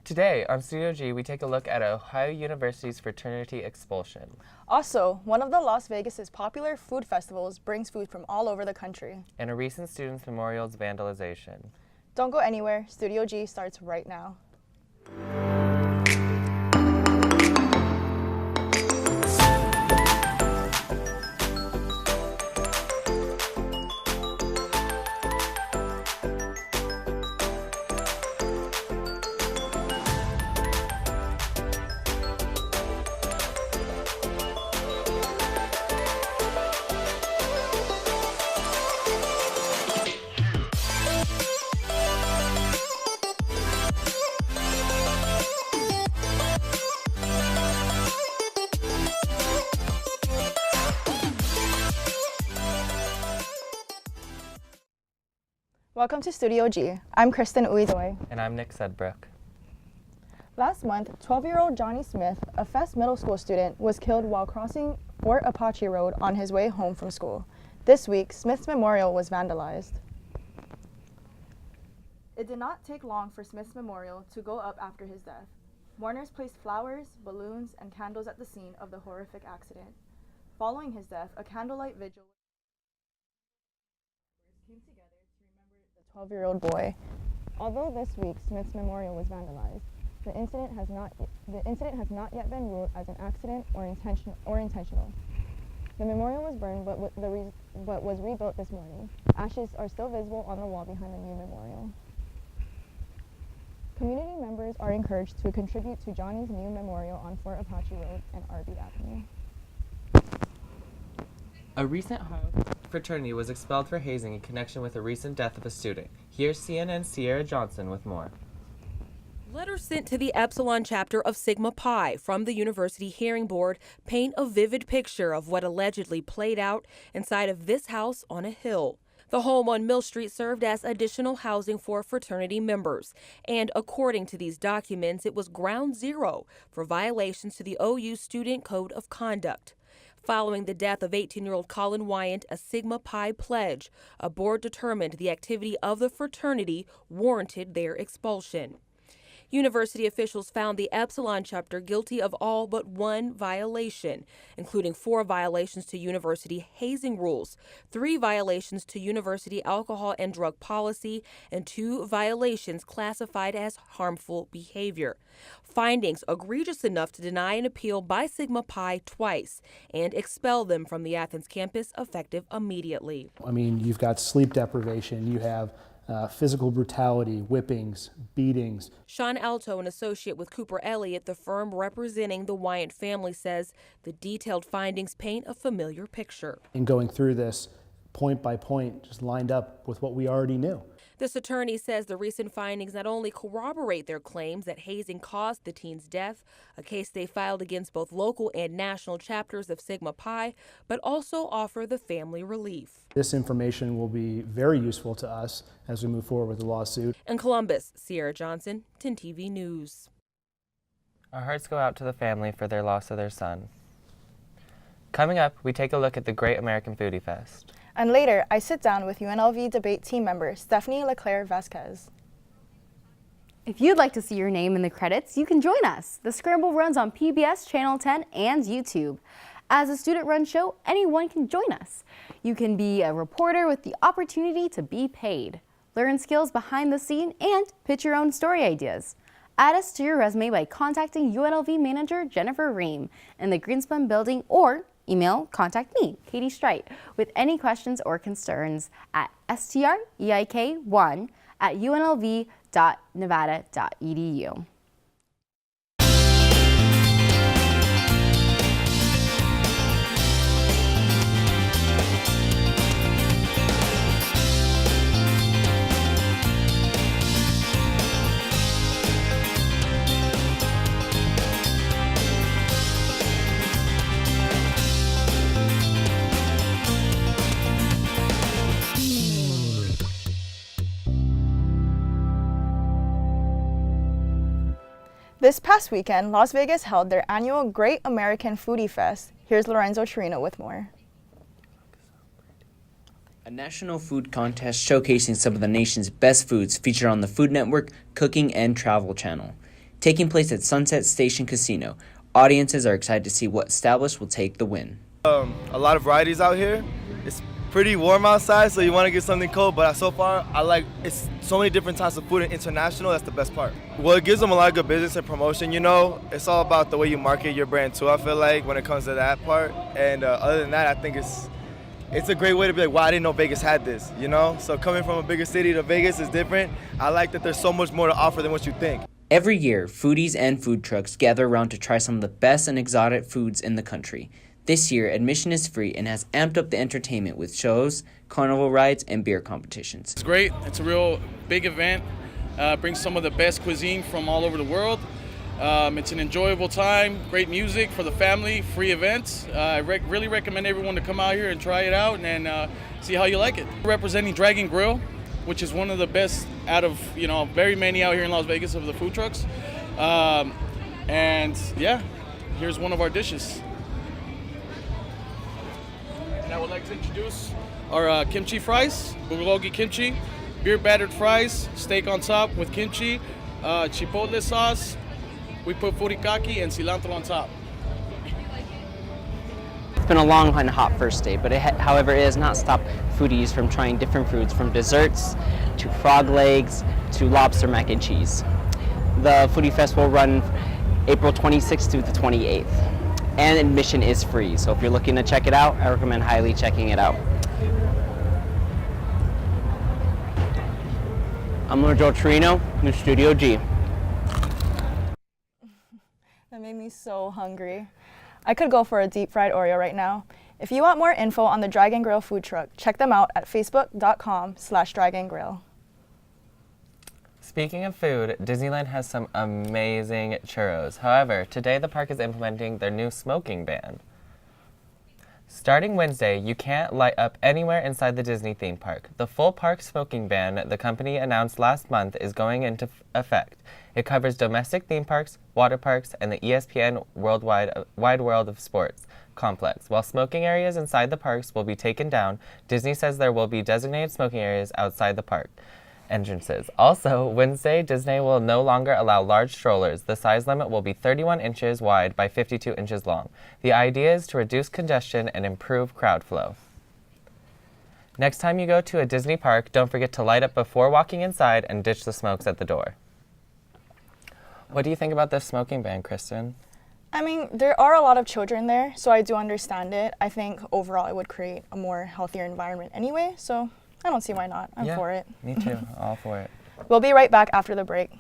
Today, on Studio G, we take a look at Ohio University's fraternity expulsion. Also, one of the Las Vegas's popular food festivals brings food from all over the country. And a recent Students' Memorial's vandalization. Don't go anywhere. Studio G starts right now. Welcome to Studio G. I'm Kristen Uizoy. And I'm Nick Sedbrook. Last month, 12-year-old Johnny Smith, a Fest Middle School student, was killed while crossing Fort Apache Road on his way home from school. This week, Smith's memorial was vandalized. It did not take long for Smith's memorial to go up after his death. Mourners placed flowers, balloons, and candles at the scene of the horrific accident. Following his death, a candlelight vigil came together to remember the 12-year-old boy. Although this week Smith's memorial was vandalized, the incident has not yet been ruled as an accident or intentional. The memorial was burned, but was rebuilt this morning. Ashes are still visible on the wall behind the new memorial. Community members are encouraged to contribute to Johnny's new memorial on Fort Apache Road and Arby Avenue. A recent Ohio fraternity was expelled for hazing in connection with a recent death of a student. Here's CNN's Sierra Johnson with more. Letters sent to the Epsilon chapter of Sigma Pi from the University Hearing Board paint a vivid picture of what allegedly played out inside of this house on a hill. The home on Mill Street served as additional housing for fraternity members, and according to these documents, it was ground zero for violations to the OU Student Code of Conduct. Following the death of 18-year-old Colin Wyant, a Sigma Pi pledge, a board determined the activity of the fraternity warranted their expulsion. University officials found the Epsilon chapter guilty of all but one violation, including 4 violations to university hazing rules, 3 violations to university alcohol and drug policy, and 2 violations classified as harmful behavior. Findings egregious enough to deny an appeal by Sigma Pi twice and expel them from the Athens campus effective immediately. I mean, you've got sleep deprivation, you have physical brutality, whippings, beatings. Sean Alto, an associate with Cooper Elliott, the firm representing the Wyant family, says the detailed findings paint a familiar picture. In going through this, point by point, just lined up with what we already knew. This attorney says the recent findings not only corroborate their claims that hazing caused the teen's death, a case they filed against both local and national chapters of Sigma Pi, but also offer the family relief. This information will be very useful to us as we move forward with the lawsuit. In Columbus, Sierra Johnson, 10 TV News. Our hearts go out to the family for their loss of their son. Coming up, we take a look at the Great American Foodie Fest. And later, I sit down with UNLV debate team member Stephanie Leclerc Vasquez. If you'd like to see your name in the credits, you can join us. The Scramble runs on PBS Channel 10 and YouTube. As a student-run show, anyone can join us. You can be a reporter with the opportunity to be paid, learn skills behind the scene, and pitch your own story ideas. Add us to your resume by contacting UNLV manager Jennifer Ream in the Greenspun building or email contact me, Katie Strite, with any questions or concerns at streik1@unlv.nevada.edu. This past weekend, Las Vegas held their annual Great American Foodie Fest. Here's Lorenzo Chirino with more. A national food contest showcasing some of the nation's best foods featured on the Food Network, Cooking and Travel Channel. taking place at Sunset Station Casino. Audiences are excited to see what establishment will take the win. A lot of varieties out here. It's pretty warm outside, so you want to get something cold, but so far it's so many different types of food and international. That's the best part. Well, it gives them a lot of good business and promotion, you know. It's all about the way you market your brand too, I feel like, when it comes to that part. And other than that, I think it's a great way to be like, wow, I didn't know Vegas had this, you know. So coming from a bigger city to Vegas is different. I like that there's so much more to offer than what you think. Every year, foodies and food trucks gather around to try some of the best and exotic foods in the country. This year, admission is free and has amped up the entertainment with shows, carnival rides, and beer competitions. It's great. It's a real big event. Brings some of the best cuisine from all over the world. It's an enjoyable time, great music for the family, free events. I really recommend everyone to come out here and try it out and see how you like it. Representing Dragon Grill, which is one of the best out of, very many out here in Las Vegas of the food trucks. And yeah, here's one of our dishes. And I would like to introduce our kimchi fries, bulgogi kimchi, beer battered fries, steak on top with kimchi, chipotle sauce. We put furikake and cilantro on top. It's been a long and hot first day, but however, it has not stopped foodies from trying different foods, from desserts to frog legs to lobster mac and cheese. The Foodie Fest will run April 26th through the 28th. And admission is free, so if you're looking to check it out, I recommend highly checking it out. I'm Joe Torino in Studio G. That made me so hungry. I could go for a deep fried Oreo right now. If you want more info on the Dragon Grill food truck, check them out at facebook.com/Dragon Grill. Speaking of food, Disneyland has some amazing churros. However, today the park is implementing their new smoking ban. Starting Wednesday, you can't light up anywhere inside the Disney theme park. The full park smoking ban the company announced last month is going into effect. It covers domestic theme parks, water parks, and the ESPN Wide World of Sports complex. While smoking areas inside the parks will be taken down, Disney says there will be designated smoking areas outside the park entrances. Also, Wednesday, Disney will no longer allow large strollers. The size limit will be 31 inches wide by 52 inches long. The idea is to reduce congestion and improve crowd flow. Next time you go to a Disney park, don't forget to light up before walking inside and ditch the smokes at the door. What do you think about this smoking ban, Kristen? I mean, there are a lot of children there, so I do understand it. I think overall it would create a more healthier environment anyway, so I don't see why not. I'm for it. Me too. All for it. We'll be right back after the break.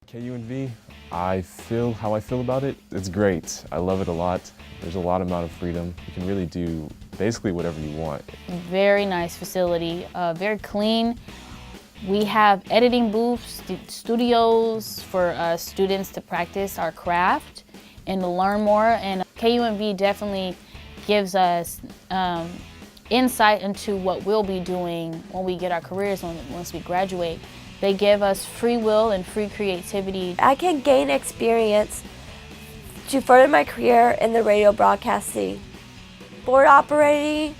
KUNV, I feel how I feel about it. It's great. I love it a lot. There's a lot amount of freedom. You can really do basically whatever you want. Very nice facility, very clean. We have editing booths, studios for students to practice our craft and to learn more. And KUNV definitely gives us insight into what we'll be doing when we get our careers, once we graduate. They give us free will and free creativity. I can gain experience to further my career in the radio broadcasting, board operating,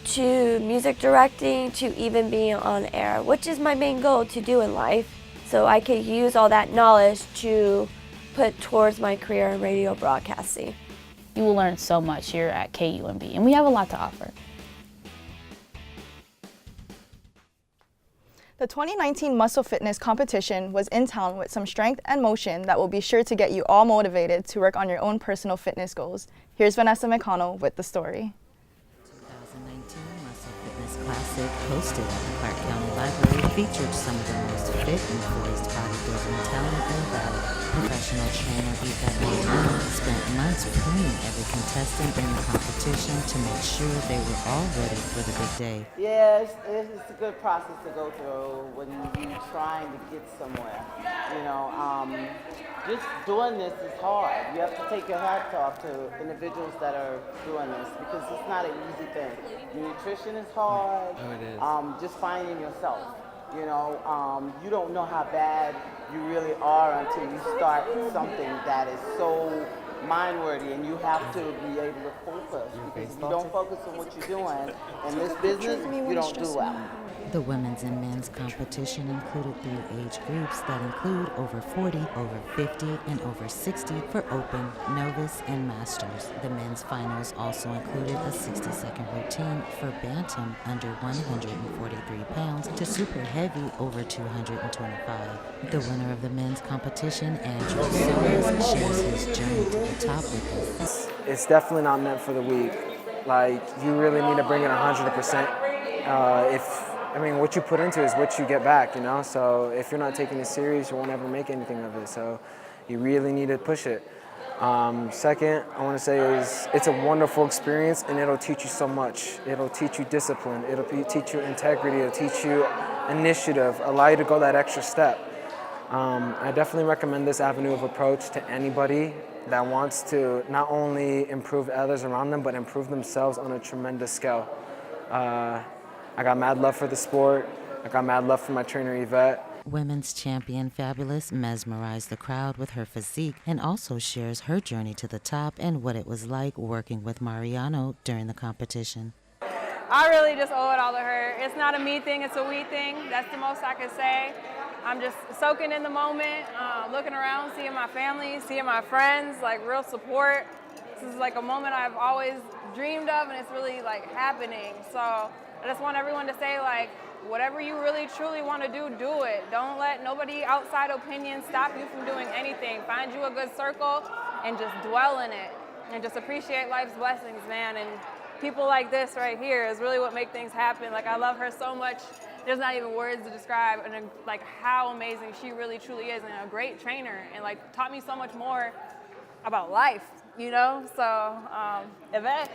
to music directing, to even being on air, which is my main goal to do in life. So I can use all that knowledge to put towards my career in radio broadcasting. You will learn so much here at KUNV, and we have a lot to offer. The 2019 Muscle Fitness competition was in town with some strength and motion that will be sure to get you all motivated to work on your own personal fitness goals. Here's Vanessa McConnell with the story. 2019 Muscle Fitness Classic, hosted at the Clark County Library, featured some of the most fit and poised bodybuilding talent in the valley. Professional trainer Yvette spent months pruning every contestant in the competition to make sure they were all ready for the big day. Yeah, it's a good process to go through when you're trying to get somewhere. You know, just doing this is hard. You have to take your hat off to individuals that are doing this because it's not an easy thing. Nutrition is hard. Oh, it is. Just finding yourself. You know, you don't know how bad you really are until you start something that is so mind-worthy, and you have to be able to focus. Because if you don't focus on what you're doing in this business, you don't do well. The women's and men's competition included 3 age groups that include over 40, over 50, and over 60 for Open, Novice, and Masters. The men's finals also included a 60-second routine for Bantam under 143 pounds to Super Heavy over 225. The winner of the men's competition, Andrew Simmons, shares his journey to the top with us. It's definitely not meant for the weak. Like, you really need to bring it 100%. What you put into is what you get back, you know? So if you're not taking it serious, you won't ever make anything of it. So you really need to push it. Second, I want to say is it's a wonderful experience, and it'll teach you so much. It'll teach you discipline. It'll teach you integrity. It'll teach you initiative, allow you to go that extra step. I definitely recommend this avenue of approach to anybody that wants to not only improve others around them, but improve themselves on a tremendous scale. I got mad love for the sport. I got mad love for my trainer, Yvette. Women's champion Fabulous mesmerized the crowd with her physique and also shares her journey to the top and what it was like working with Mariano during the competition. I really just owe it all to her. It's not a me thing, it's a we thing. That's the most I can say. I'm just soaking in the moment, looking around, seeing my family, seeing my friends, like real support. This is like a moment I've always dreamed of, and it's really like happening. So I just want everyone to say, like, whatever you really truly want to do, do it. Don't let nobody outside opinion stop you from doing anything. Find you a good circle and just dwell in it and just appreciate life's blessings, man. And people like this right here is really what make things happen. Like, I love her so much. There's not even words to describe and like how amazing she really truly is, and a great trainer, and like taught me so much more about life, you know? So, Yvette.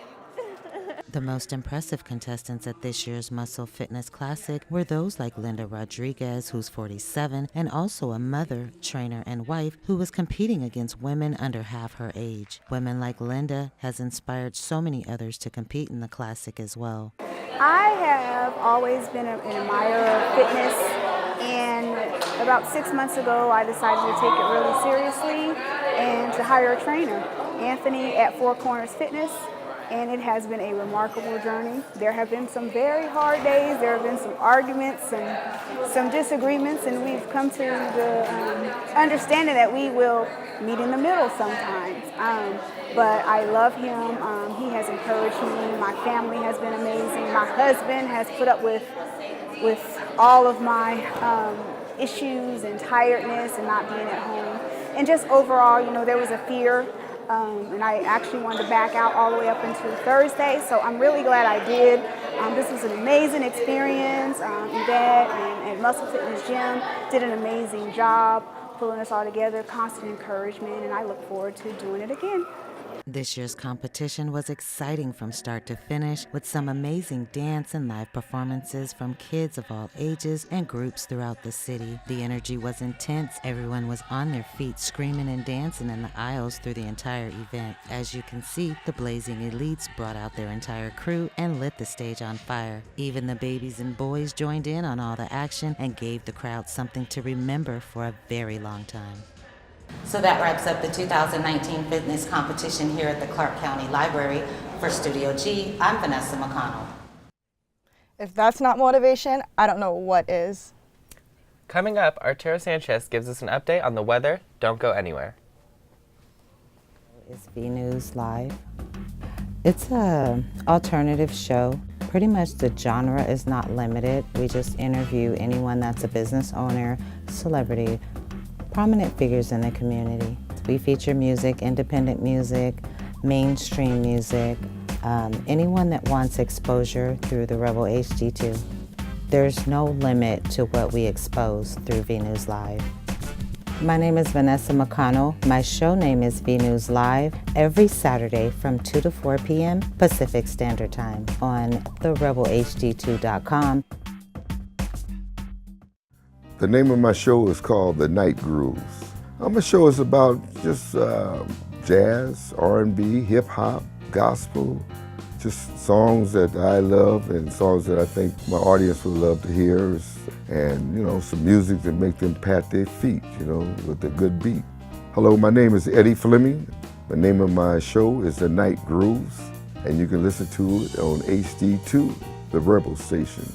The most impressive contestants at this year's Muscle Fitness Classic were those like Linda Rodriguez, who's 47, and also a mother, trainer, and wife who was competing against women under half her age. Women like Linda has inspired so many others to compete in the Classic as well. I have always been an admirer of fitness, and about 6 months ago I decided to take it really seriously and to hire a trainer, Anthony at Four Corners Fitness. And it has been a remarkable journey. There have been some very hard days, there have been some arguments and some disagreements, and we've come to the understanding that we will meet in the middle sometimes. But I love him, he has encouraged me, my family has been amazing, my husband has put up with all of my issues and tiredness and not being at home. And just overall, you know, there was a fear. And I actually wanted to back out all the way up until Thursday, so I'm really glad I did. This was an amazing experience. Yvette and Muscle Fitness Gym did an amazing job pulling us all together, constant encouragement, and I look forward to doing it again. This year's competition was exciting from start to finish, with some amazing dance and live performances from kids of all ages and groups throughout the city. The energy was intense. Everyone was on their feet screaming and dancing in the aisles through the entire event. As you can see, the Blazing Elites brought out their entire crew and lit the stage on fire. Even the babies and boys joined in on all the action and gave the crowd something to remember for a very long time. So that wraps up the 2019 fitness competition here at the Clark County Library. For Studio G, I'm Vanessa McConnell. If that's not motivation, I don't know what is. Coming up, Arturo Sanchez gives us an update on the weather. Don't go anywhere. It's V News Live. It's an alternative show. Pretty much the genre is not limited. We just interview anyone that's a business owner, celebrity, prominent figures in the community. We feature music, independent music, mainstream music, anyone that wants exposure through the Rebel HD2. There's no limit to what we expose through V News Live. My name is Vanessa McConnell. My show name is V News Live every Saturday from 2 to 4 p.m. Pacific Standard Time on therebelhd2.com. The name of my show is called The Night Grooves. My show is about just jazz, R&B, hip-hop, gospel, just songs that I love and songs that I think my audience would love to hear, and, you know, some music that make them pat their feet, you know, with a good beat. Hello, my name is Eddie Fleming. The name of my show is The Night Grooves, and you can listen to it on HD2, the Rebel station.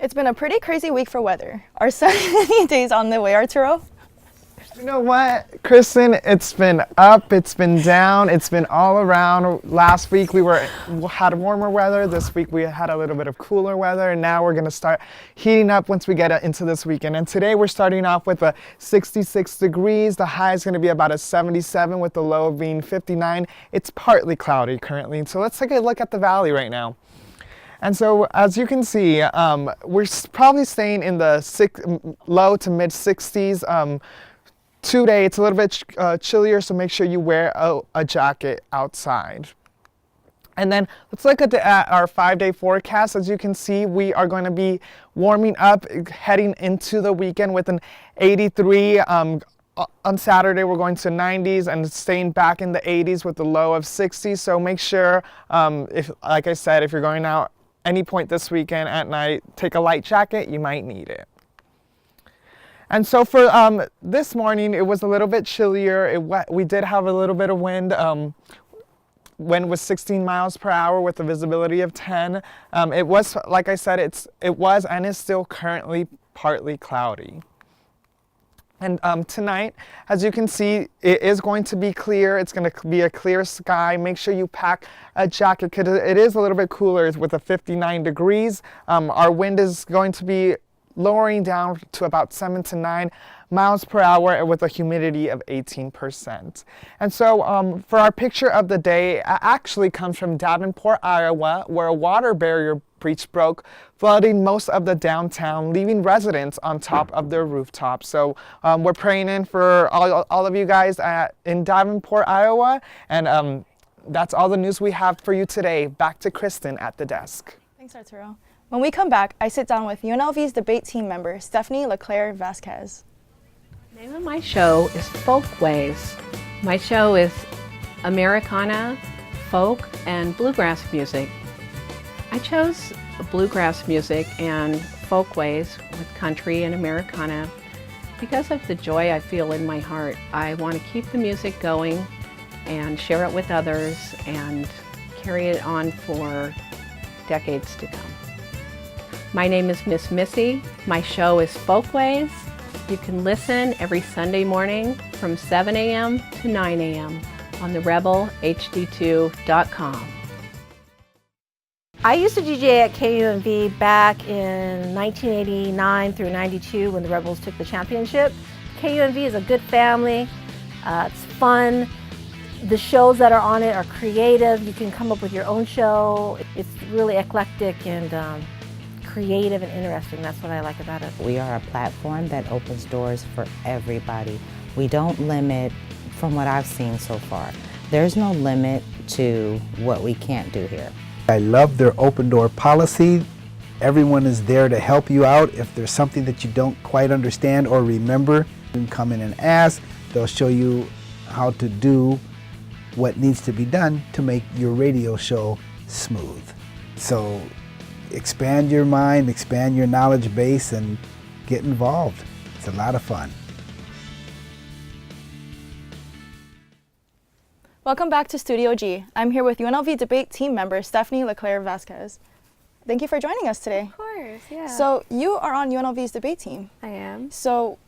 It's been a pretty crazy week for weather. Are sunny days on the way, Arturo? You know what, Kristen, it's been up, it's been down, it's been all around. Last week we had warmer weather, this week we had a little bit of cooler weather, and now we're gonna start heating up once we get into this weekend. And today we're starting off with a 66 degrees, the high is gonna be about a 77 with the low being 59. It's partly cloudy currently, so let's take a look at the valley right now. And so, as you can see, we're probably staying in the low to mid 60s. Today, it's a little bit chillier, so make sure you wear a jacket outside. And then let's look at our 5-day forecast. As you can see, we are going to be warming up, heading into the weekend with an 83. On Saturday, we're going to 90s and staying back in the 80s with the low of 60. So make sure, like I said, if you're going out any point this weekend at night, take a light jacket, you might need it. And so for this morning, it was a little bit chillier. We did have a little bit of wind. Wind was 16 miles per hour with a visibility of 10. It was, like I said, it was and is still currently partly cloudy. And tonight, as you can see, it is going to be clear. It's going to be a clear sky. Make sure you pack a jacket because it is a little bit cooler with a 59 degrees. Our wind is going to be lowering down to about 7 to 9 miles per hour with a humidity of 18%. And so for our picture of the day, it actually comes from Davenport, Iowa, where a water barrier breach broke, flooding most of the downtown, leaving residents on top of their rooftops. So we're praying in for all of you guys in Davenport, Iowa, and that's all the news we have for you today. Back to Kristen at the desk. Thanks, Arturo. When we come back, I sit down with UNLV's debate team member, Stephanie LeClaire Vasquez. The name of my show is Folkways. My show is Americana, folk, and bluegrass music. I chose bluegrass music and folkways with country and Americana because of the joy I feel in my heart. I want to keep the music going and share it with others and carry it on for decades to come. My name is Miss Missy. My show is Folkways. You can listen every Sunday morning from 7 a.m. to 9 a.m. on therebelhd2.com. I used to DJ at KUNV back in 1989 through 92 when the Rebels took the championship. KUNV is a good family. It's fun. The shows that are on it are creative. You can come up with your own show. It's really eclectic and creative and interesting. That's what I like about it. We are a platform that opens doors for everybody. We don't limit, from what I've seen so far, there's no limit to what we can't do here. I love their open door policy. Everyone is there to help you out. If there's something that you don't quite understand or remember, you can come in and ask. They'll show you how to do what needs to be done to make your radio show smooth. So expand your mind, expand your knowledge base, and get involved. It's a lot of fun. Welcome back to Studio G. I'm here with UNLV debate team member Stephanie LeClaire Vasquez. Thank you for joining us today. Of course, yeah. So you are on UNLV's debate team. I am. So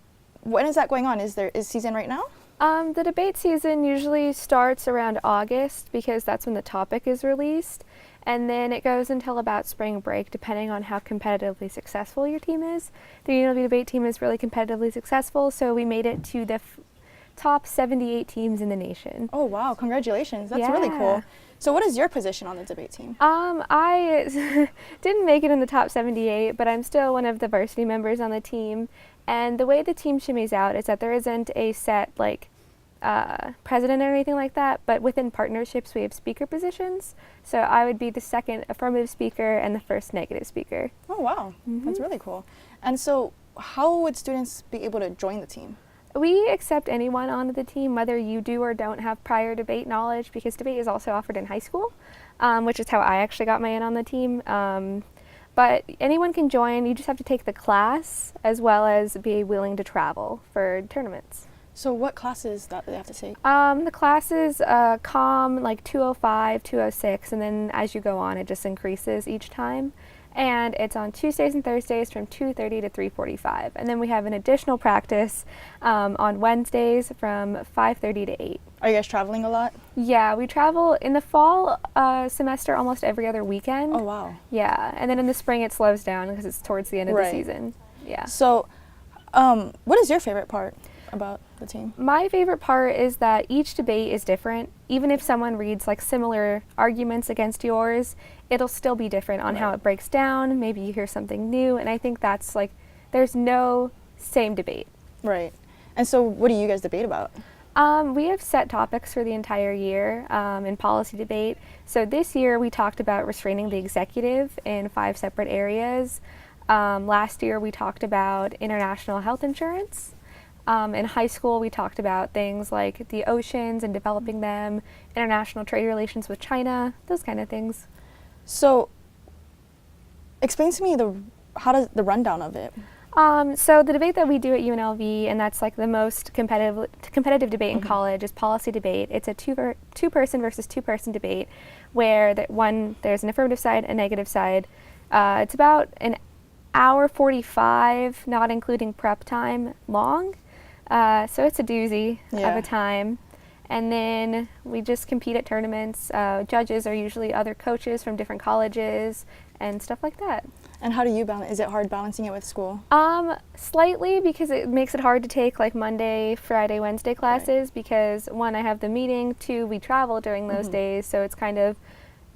when is that going on? Is season right now? The debate season usually starts around August because that's when the topic is released. And then it goes until about spring break, depending on how competitively successful your team is. The UNLV debate team is really competitively successful, so we made it to the top 78 teams in the nation. Oh wow, congratulations. That's yeah. really cool. So what is your position on the debate team? I didn't make it in the top 78, but I'm still one of the varsity members on the team. And the way the team shimmies out is that there isn't a set like president or anything like that, but within partnerships we have speaker positions. So I would be the second affirmative speaker and the first negative speaker. Oh wow, that's really cool. And so how would students be able to join the team? We accept anyone onto the team, whether you do or don't have prior debate knowledge, because debate is also offered in high school, which is how I actually got my in on the team. But anyone can join. You just have to take the class as well as be willing to travel for tournaments. So what classes that they have to take? The classes COM like 205, 206, and then as you go on it just increases each time. And it's on Tuesdays and Thursdays from 2:30 to 3:45. And then we have an additional practice on Wednesdays from 5:30 to 8. Are you guys traveling a lot? Yeah, we travel in the fall semester almost every other weekend. Oh wow. Yeah, and then in the spring it slows down because it's towards the end of the season. Yeah. So what is your favorite part about the team? My favorite part is that each debate is different. Even if someone reads like similar arguments against yours, it'll still be different on how it breaks down. Maybe you hear something new, and I think that's like, there's no same debate. Right. And so what do you guys debate about? We have set topics for the entire year in policy debate. So this year we talked about restraining the executive in 5 separate areas. Last year we talked about international health insurance. In high school, we talked about things like the oceans and developing them, international trade relations with China, those kind of things. So, explain to me the rundown of it. So the debate that we do at UNLV, and that's like the most competitive debate in college, is policy debate. It's a two-person versus two-person debate, where there's an affirmative side, a negative side. It's about an hour 45, not including prep time, long. So it's a doozy of a time. And then we just compete at tournaments. Judges are usually other coaches from different colleges and stuff like that. And how do you balance? Is it hard balancing it with school? Slightly, because it makes it hard to take like Monday, Friday, Wednesday classes because 1, I have the meeting, 2, we travel during those days, so it's kind of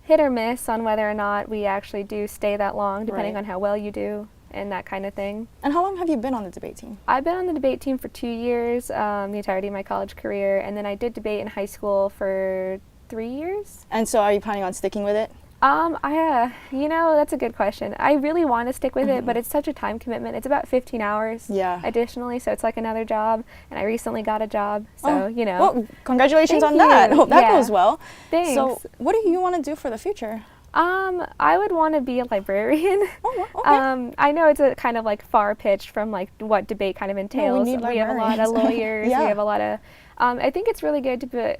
hit or miss on whether or not we actually do stay that long, depending on how well you do and that kind of thing. And how long have you been on the debate team? I've been on the debate team for 2 years, the entirety of my college career, and then I did debate in high school for 3 years. And so are you planning on sticking with it? That's a good question. I really want to stick with it, but it's such a time commitment. It's about 15 hours additionally, so it's like another job, and I . got a job, so, Well, congratulations on that. Hope that goes well. Thanks. So what do you want to do for the future? I would want to be a librarian. I know it's a kind of like far pitched from like what debate kind of entails. We have a lot of lawyers. We have a lot of, I think it's really good to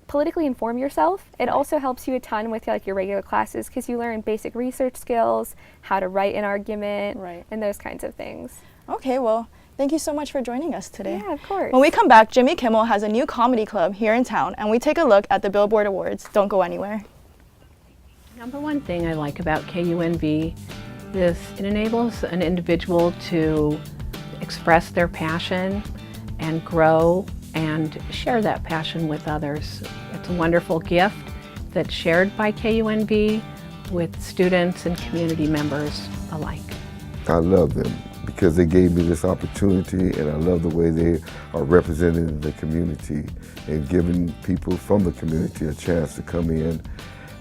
politically inform yourself. It also helps you a ton with like your regular classes because you learn basic research skills, how to write an argument, and those kinds of things. Okay, well, thank you so much for joining us today. Yeah, of course. When we come back, Jimmy Kimmel has a new comedy club here in town, and we take a look at the Billboard Awards. Don't go anywhere. Number one thing I like about KUNV is it enables an individual to express their passion and grow and share that passion with others. It's a wonderful gift that's shared by KUNV with students and community members alike. I love them because they gave me this opportunity, and I love the way they are representing the community and giving people from the community a chance to come in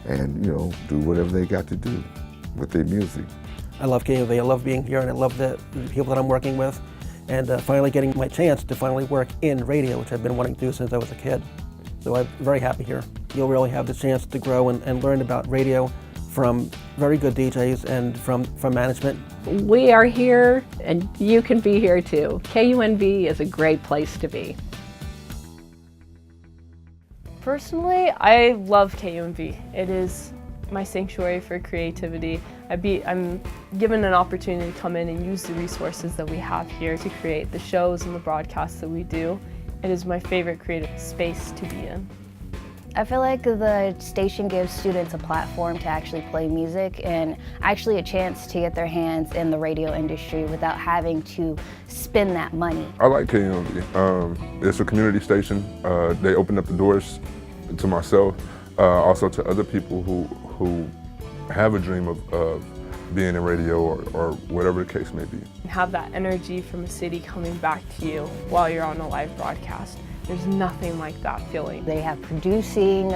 and, do whatever they got to do with their music. I love KUNV, I love being here, and I love the people that I'm working with, and finally getting my chance to finally work in radio, which I've been wanting to do since I was a kid. So I'm very happy here. You'll really have the chance to grow and learn about radio from very good DJs and from management. We are here, and you can be here too. KUNV is a great place to be. Personally, I love KUNV. It is my sanctuary for creativity. I'm given an opportunity to come in and use the resources that we have here to create the shows and the broadcasts that we do. It is my favorite creative space to be in. I feel like the station gives students a platform to actually play music and actually a chance to get their hands in the radio industry without having to spend that money. I like KUNV. It's a community station. They opened up the doors to myself also to other people who have a dream of being in radio or whatever the case may be. Have that energy from a city coming back to you while you're on a live broadcast. There's nothing like that feeling. They have producing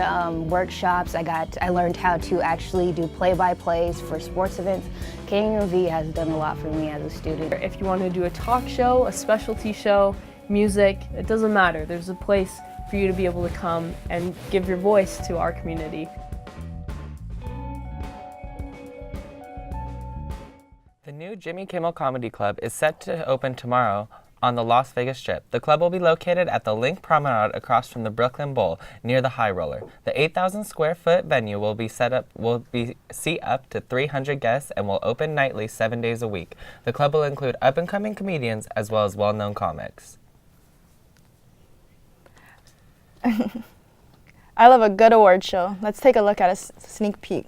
workshops. I learned how to actually do play-by-plays for sports events. KUNV has done a lot for me as a student. If you want to do a talk show, a specialty show, music, it doesn't matter. There's a place for you to be able to come and give your voice to our community. The new Jimmy Kimmel Comedy Club is set to open tomorrow on the Las Vegas Strip. The club will be located at the Link Promenade across from the Brooklyn Bowl near the High Roller. The 8,000 square foot venue will seat up to 300 guests and will open nightly 7 days a week. The club will include up-and-coming comedians as well as well-known comics. I love a good award show. Let's take a look at a sneak peek.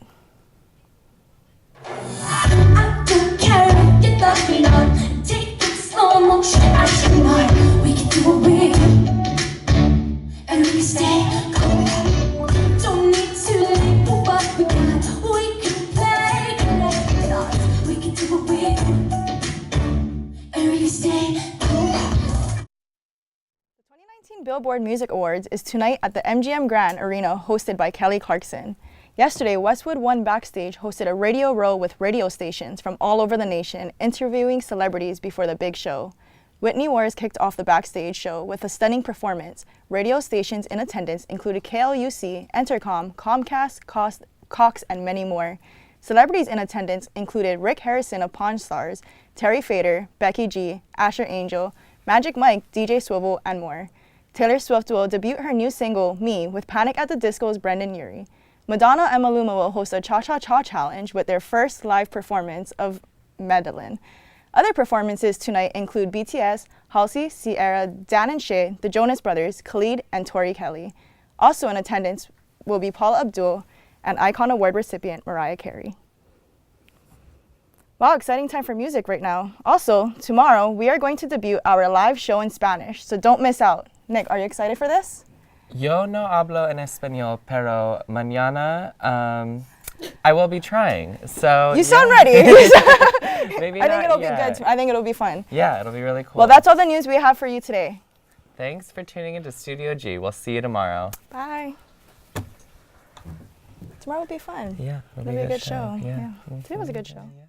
Billboard Music Awards is tonight at the MGM Grand Arena, hosted by Kelly Clarkson. Yesterday, Westwood One Backstage hosted a radio row with radio stations from all over the nation, interviewing celebrities before the big show. Whitney Wars kicked off the backstage show with a stunning performance. Radio stations in attendance included KLUC, Entercom, Comcast, Cox, and many more. Celebrities in attendance included Rick Harrison of Pawn Stars, Terry Fader, Becky G, Asher Angel, Magic Mike, DJ Swivel, and more. Taylor Swift will debut her new single, Me, with Panic at the Disco's Brendan Urie. Madonna and Maluma will host a Cha-Cha-Cha challenge with their first live performance of Medellin. Other performances tonight include BTS, Halsey, Sierra, Dan and Shay, the Jonas Brothers, Khalid, and Tori Kelly. Also in attendance will be Paula Abdul and Icon Award recipient Mariah Carey. Wow, exciting time for music right now. Also, tomorrow we are going to debut our live show in Spanish, so don't miss out. Nick, are you excited for this? Yo no hablo en español, pero mañana I will be trying. So you sound ready. Maybe I think it'll yet. be good. I think it'll be fun. Yeah, it'll be really cool. Well, that's all the news we have for you today. Thanks for tuning into Studio G. We'll see you tomorrow. Bye. Tomorrow will be fun. Yeah, it'll be a good show. Yeah. Today was a good show. Yeah.